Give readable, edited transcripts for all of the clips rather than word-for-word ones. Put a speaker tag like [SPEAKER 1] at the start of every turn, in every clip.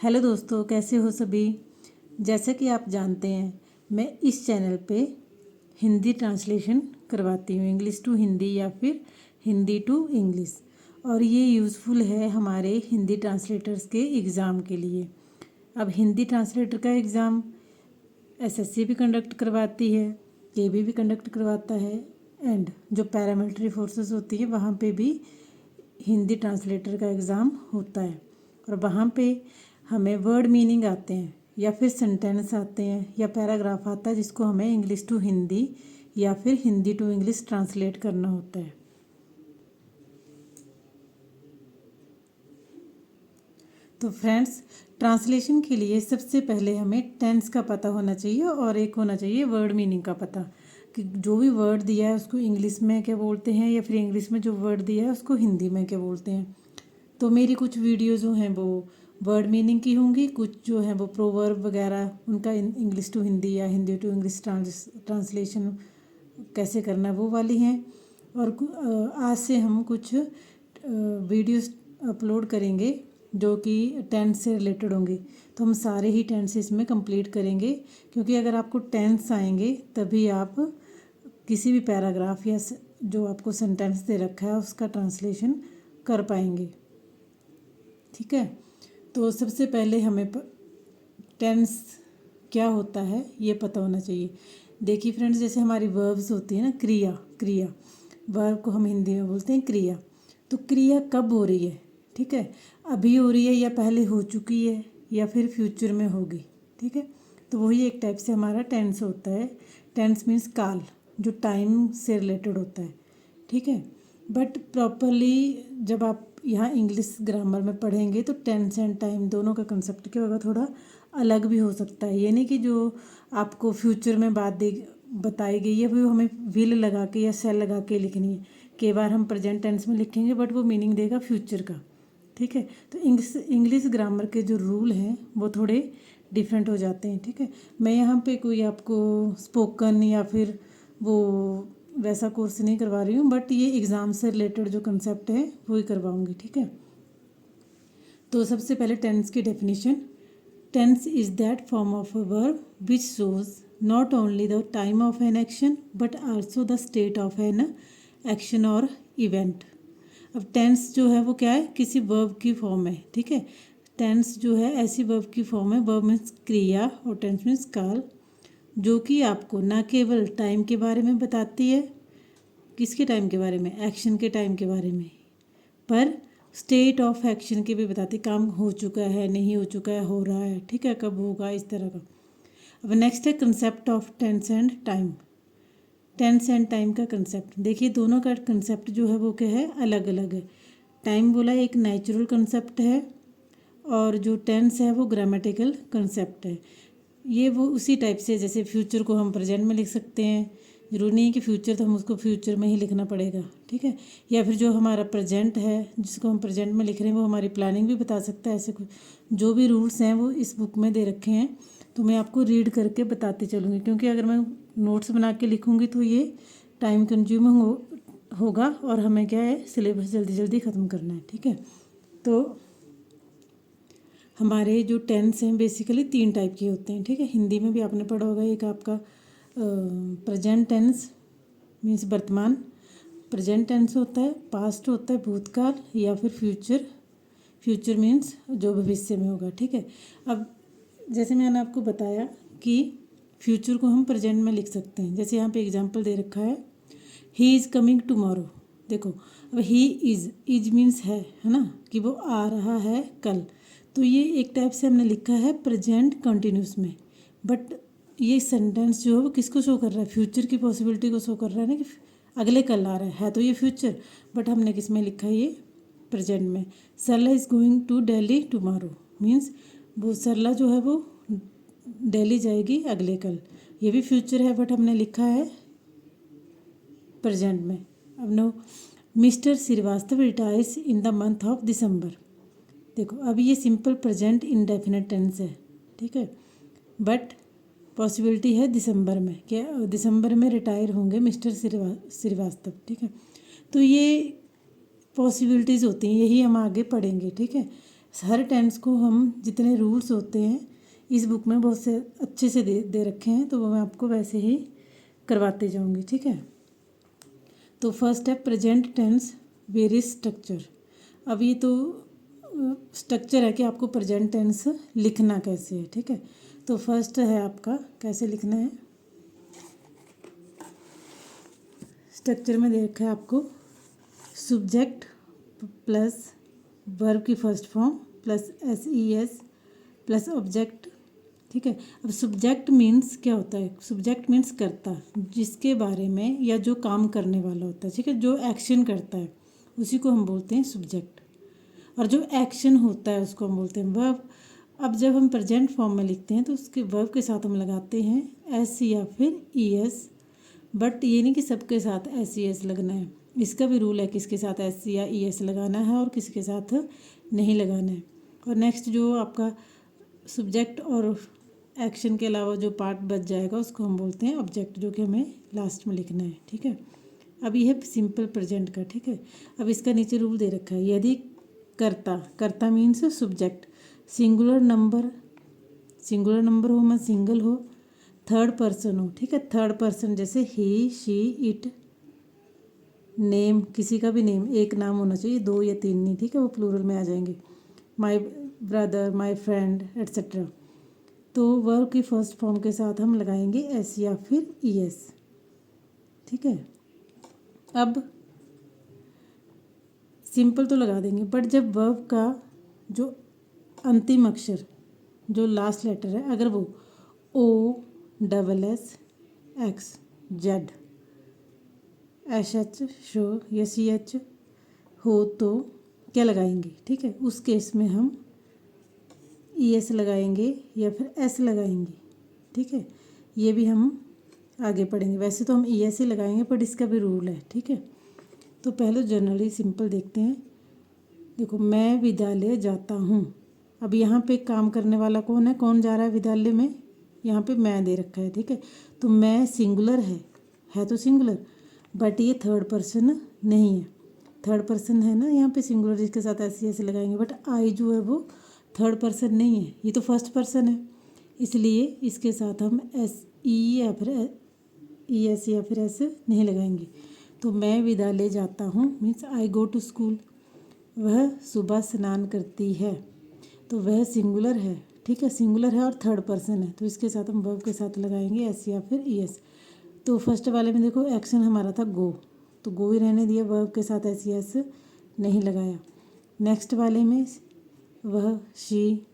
[SPEAKER 1] Hello दोस्तों, कैसे हो सभी। जैसा कि आप जानते हैं, मैं इस चैनल पे हिंदी ट्रांसलेशन करवाती हूँ, इंग्लिश टू हिंदी या फिर हिंदी टू इंग्लिश। और ये यूज़फुल है हमारे हिंदी ट्रांसलेटर्स के एग्ज़ाम के लिए। अब हिंदी ट्रांसलेटर का एग्ज़ाम एसएससी भी कंडक्ट करवाती है, केबी भी कंडक्ट करवाता है, एंड जो पैरामिलिट्री फोर्सेस होती है वहाँ पे भी हिंदी ट्रांसलेटर का एग्ज़ाम होता है। और वहाँ पे हमें वर्ड मीनिंग आते हैं या फिर सेंटेंस आते हैं या पैराग्राफ आता है, जिसको हमें इंग्लिश टू हिंदी या फिर हिंदी टू इंग्लिश ट्रांसलेट करना होता है। तो फ्रेंड्स, ट्रांसलेशन के लिए सबसे पहले हमें टेंस का पता होना चाहिए और एक होना चाहिए वर्ड मीनिंग का पता, कि जो भी वर्ड दिया है उसको इंग्लिश में क्या बोलते हैं या फिर इंग्लिश में जो वर्ड दिया है उसको हिंदी में क्या बोलते हैं। तो मेरी कुछ वीडियो जो हैं वो वर्ड मीनिंग की होंगी, कुछ जो है वो प्रोवर्ब वगैरह उनका इंग्लिश टू हिंदी या हिंदी टू इंग्लिश ट्रांसलेशन कैसे करना है वो वाली हैं। और आज से हम कुछ वीडियोस अपलोड करेंगे जो कि टेंस से रिलेटेड होंगे। तो हम सारे ही टेंस इसमें कंप्लीट करेंगे, क्योंकि अगर आपको टेंस आएंगे तभी आप किसी भी पैराग्राफ या जो आपको सेंटेंस दे रखा है उसका ट्रांसलेशन कर पाएंगे। ठीक है, तो सबसे पहले हमें टेंस क्या होता है ये पता होना चाहिए। देखिए फ्रेंड्स, जैसे हमारी वर्ब्स होती है ना, क्रिया वर्ब को हम हिंदी में बोलते हैं क्रिया। तो क्रिया कब हो रही है, ठीक है, अभी हो रही है या पहले हो चुकी है या फिर फ्यूचर में होगी। ठीक है, तो वही एक टाइप से हमारा टेंस होता है। टेंस मीन्स काल, जो टाइम से रिलेटेड होता है। ठीक है, बट प्रॉपरली जब आप यहाँ इंग्लिश ग्रामर में पढ़ेंगे तो टेंस एंड टाइम दोनों का कंसेप्ट क्या होगा, थोड़ा अलग भी हो सकता है। ये नहीं कि जो आपको फ्यूचर में बात बताई गई है वो हमें विल लगा के या सेल लगा के लिखनी है। कई बार हम प्रेजेंट टेंस में लिखेंगे बट वो मीनिंग देगा फ्यूचर का। ठीक है, तो इंग्लिश ग्रामर के जो रूल हैं वो थोड़े डिफरेंट हो जाते हैं। ठीक है, मैं यहाँ पे कोई आपको स्पोकन या फिर वो वैसा कोर्स नहीं करवा रही हूँ, बट ये एग्ज़ाम से रिलेटेड जो कंसेप्ट है वो ही करवाऊँगी। ठीक है, तो सबसे पहले टेंस की definition. Tense is that form of a verb which shows not only the time of an action but also the state of an action और इवेंट। अब टेंस जो है वो क्या है, किसी वर्ब की फॉर्म है। ठीक है, टेंस जो है ऐसी वर्ब की फॉर्म है, वर्ब मीन्स क्रिया और टेंस मीन्स काल, जो कि आपको ना केवल टाइम के बारे में बताती है, किसके टाइम के बारे में, एक्शन के टाइम के बारे में, पर स्टेट ऑफ एक्शन के भी बताती, काम हो चुका है, नहीं हो चुका है, हो रहा है, ठीक है, कब होगा, इस तरह का। अब नेक्स्ट है concept of tense and time. Tense and time का कंसेप्ट देखिए, दोनों का कंसेप्ट जो है वो क्या है, अलग अलग है। टाइम बोला एक नेचुरल कंसेप्ट है और जो टेंस है वो ग्रामेटिकल कंसेप्ट है। ये वो उसी टाइप से, जैसे फ्यूचर को हम प्रेजेंट में लिख सकते हैं, जरूरी नहीं है कि फ्यूचर तो हम उसको फ्यूचर में ही लिखना पड़ेगा। ठीक है, या फिर जो हमारा प्रेजेंट है जिसको हम प्रेजेंट में लिख रहे हैं वो हमारी प्लानिंग भी बता सकता है। ऐसे कुछ जो भी रूल्स हैं वो इस बुक में दे रखे हैं, तो मैं आपको रीड करके बताती चलूँगी, क्योंकि अगर मैं नोट्स बना के लिखूँगी तो ये टाइम कंज्यूमिंग होगा और हमें क्या है, सिलेबस जल्दी जल्दी ख़त्म करना है। ठीक है, तो हमारे जो टेंस हैं बेसिकली 3 टाइप के होते हैं। ठीक है, हिंदी में भी आपने पढ़ा होगा, एक आपका प्रेजेंट टेंस मीन्स वर्तमान, प्रेजेंट टेंस होता है, पास्ट होता है भूतकाल, या फिर फ्यूचर मीन्स जो भविष्य में होगा। ठीक है, अब जैसे मैंने आपको बताया कि फ्यूचर को हम प्रेजेंट में लिख सकते हैं। जैसे यहाँ पे एग्जांपल दे रखा है, ही इज़ कमिंग टुमारो। देखो, अब ही इज मीन्स है ना, कि वो आ रहा है कल। तो ये एक टाइप से हमने लिखा है प्रेजेंट कंटिन्यूस में, बट ये सेंटेंस जो है वो किसको शो कर रहा है, फ्यूचर की पॉसिबिलिटी को शो कर रहा है ना, कि अगले कल आ रहा है तो ये फ्यूचर, बट हमने किस में लिखा है, ये प्रेजेंट में। Sarla is going to Delhi tomorrow means वो सरला जो है वो दिल्ली जाएगी अगले कल, ये भी फ्यूचर है बट हमने लिखा है प्रेजेंट में। अब no, Mr Srivastava retires in the month of December. देखो, अब ये सिंपल प्रेजेंट इंडेफिनेट टेंस है। ठीक है, बट पॉसिबिलिटी है दिसंबर में, क्या दिसंबर में रिटायर होंगे मिस्टर श्रीवास्तव। ठीक है, तो ये पॉसिबिलिटीज़ होती हैं, यही हम आगे पढ़ेंगे। ठीक है, हर टेंस को हम जितने रूल्स होते हैं इस बुक में बहुत से अच्छे से दे रखे हैं, तो वो मैं आपको वैसे ही करवाते जाऊंगी, ठीक है। तो फर्स्ट है प्रेजेंट टेंस वेरियस स्ट्रक्चर। अब ये तो स्ट्रक्चर है कि आपको प्रेजेंट टेंस लिखना कैसे है, ठीक है। तो फर्स्ट है आपका कैसे लिखना है। स्ट्रक्चर में दे रखा है आपको सब्जेक्ट प्लस वर्ब की first form plus SES plus object, ठीक है। अब सब्जेक्ट मीन्स क्या होता है, सब्जेक्ट मीन्स कर्ता, जिसके बारे में या जो काम करने वाला होता है, ठीक है, जो एक्शन करता है उसी को हम बोलते हैं सब्जेक्ट। और जो एक्शन होता है उसको हम बोलते हैं वर्ब। अब जब हम प्रेजेंट फॉर्म में लिखते हैं तो उसके वर्ब के साथ हम लगाते हैं S या फिर ES, बट ये नहीं कि सबके साथ SES लगना है। इसका भी रूल है किसके साथ S या ES लगाना है और किसके साथ नहीं लगाना है। और नेक्स्ट जो आपका सब्जेक्ट और एक्शन के अलावा जो पार्ट बच जाएगा उसको हम बोलते हैं ऑब्जेक्ट, जो कि हमें लास्ट में लिखना है, ठीक है। अब ये है सिंपल प्रेजेंट का, ठीक है। अब इसका नीचे रूल दे रखा है, यदि कर्ता मीन्स सब्जेक्ट सिंगुलर नंबर हो, मैं सिंगल हो, थर्ड पर्सन हो, ठीक है। थर्ड पर्सन जैसे ही, शी, इट, नेम, किसी का भी नेम, एक नाम होना चाहिए, 2 या 3 नहीं, ठीक है, वो प्लूरल में आ जाएंगे। My brother, my friend etcetera. तो वर्ब की फर्स्ट फॉर्म के साथ हम लगाएंगे S या फिर ES, ठीक है। अब सिंपल तो लगा देंगे, बट जब वर्ब का जो अंतिम अक्षर, जो लास्ट लेटर है, अगर वो OSSXZ SH शो या CH हो तो क्या लगाएंगे, ठीक है। उस केस में हम ES लगाएंगे या फिर S लगाएंगे, ठीक है। ये भी हम आगे पढ़ेंगे। वैसे तो हम ES ही लगाएंगे, बट इसका भी रूल है, ठीक है। तो पहले जनरली सिंपल देखते हैं। देखो, मैं विद्यालय जाता हूँ। अब यहाँ पे काम करने वाला कौन है, कौन जा रहा है विद्यालय में, यहाँ पे मैं दे रखा है, ठीक है। तो मैं सिंगुलर है तो सिंगुलर, बट ये थर्ड पर्सन नहीं है। थर्ड पर्सन है ना यहाँ पे सिंगुलर, जिसके साथ ऐसे लगाएंगे, बट आई जो है वो थर्ड पर्सन नहीं है, ये तो फर्स्ट पर्सन है। इसलिए इसके साथ हम SE या फिर ES या फिर S नहीं लगाएंगे। तो मैं विद्यालय जाता हूँ means I go to school. वह सुबह स्नान करती है, तो वह सिंगुलर है, ठीक है, सिंगुलर है और थर्ड पर्सन है, तो इसके साथ हम वर्ब के साथ लगाएंगे S या फिर ES। तो फर्स्ट वाले में देखो एक्शन हमारा था गो, तो गो ही रहने दिया, वर्ब के साथ SES नहीं लगाया। नेक्स्ट वाले में वह, शी,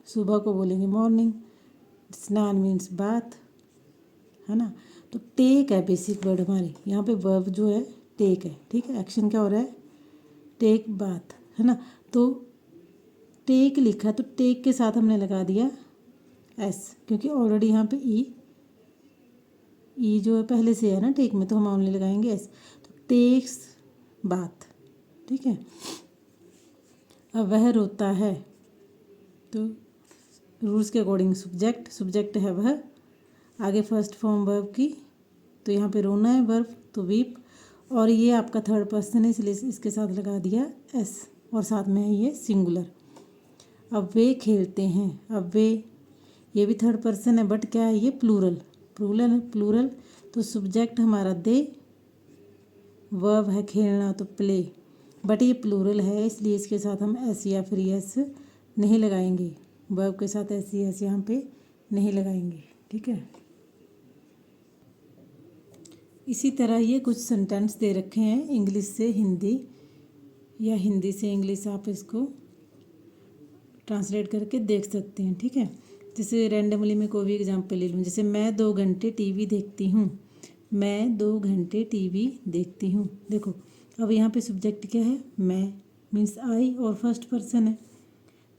[SPEAKER 1] सुबह को बोलेंगे मॉर्निंग, स्नान मीन्स बाथ, है ना। तो टेक है बेसिक वर्ड हमारी, यहाँ पे वर्ब जो है टेक है, ठीक है। एक्शन क्या हो रहा है, टेक बाथ, है ना। तो टेक लिखा, तो टेक के साथ हमने लगा दिया S, क्योंकि ऑलरेडी यहाँ पे ई जो है पहले से है ना टेक में, तो हम ओनली लगाएंगे S। तो टेक्स बाथ, ठीक है। अब वह रोता है, तो रूल्स के अकॉर्डिंग सब्जेक्ट है वह, आगे फर्स्ट फॉर्म वर्ब की, तो यहाँ पे रोना है वर्ब, तो वीप, और ये आपका थर्ड पर्सन है इसलिए इसके साथ लगा दिया S, और साथ में है ये सिंगुलर। अब वे खेलते हैं, अब वे, ये भी थर्ड पर्सन है, बट क्या है ये प्लूरल, तो सब्जेक्ट हमारा दे, वर्ब है खेलना तो प्ले, बट ये प्लूरल है इसलिए इसके साथ हम S या फिर ES नहीं लगाएंगे, वर्ब के साथ SES यहाँ पे नहीं लगाएंगे, ठीक है। इसी तरह ये कुछ सेंटेंस दे रखे हैं इंग्लिश से हिंदी या हिंदी से इंग्लिश, आप इसको ट्रांसलेट करके देख सकते हैं, ठीक है। जैसे रैंडमली मैं कोई भी एग्जांपल ले लूँ, जैसे मैं 2 घंटे टीवी देखती हूँ, मैं 2 घंटे टीवी देखती हूँ। देखो अब यहाँ पे सब्जेक्ट क्या है, मैं मीन्स आई, और फर्स्ट पर्सन है,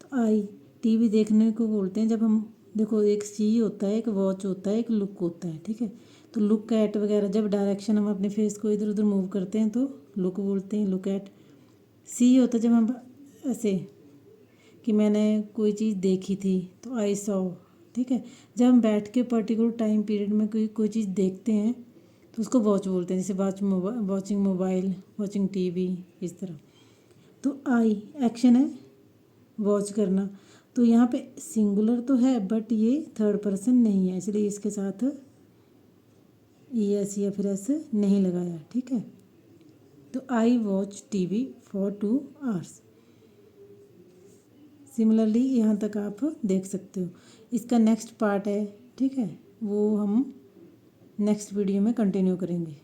[SPEAKER 1] तो आई। टीवी देखने को बोलते हैं जब हम, देखो एक सी होता है, एक वॉच होता है, एक लुक होता है, ठीक है। तो लुक एट वगैरह, जब डायरेक्शन हम अपने फेस को इधर उधर मूव करते हैं तो लुक बोलते हैं, लुक एट। सी होता है जब हम ऐसे कि मैंने कोई चीज़ देखी थी, तो आई सॉ, ठीक है। जब हम बैठ के पर्टिकुलर टाइम पीरियड में कोई चीज़ देखते हैं तो उसको वॉच बोलते हैं, जैसे वॉचिंग मोबाइल, वॉचिंग टीवी, इस तरह। तो आई एक्शन है, वॉच करना। तो यहाँ पे सिंगुलर तो है बट ये थर्ड पर्सन नहीं है, इसलिए इसके साथ एस या फिर एस नहीं लगाया। ठीक है, तो I watch TV for 2 hours. Similarly यहाँ तक आप देख सकते हो। इसका नेक्स्ट पार्ट है, ठीक है, वो हम नेक्स्ट वीडियो में कंटिन्यू करेंगे।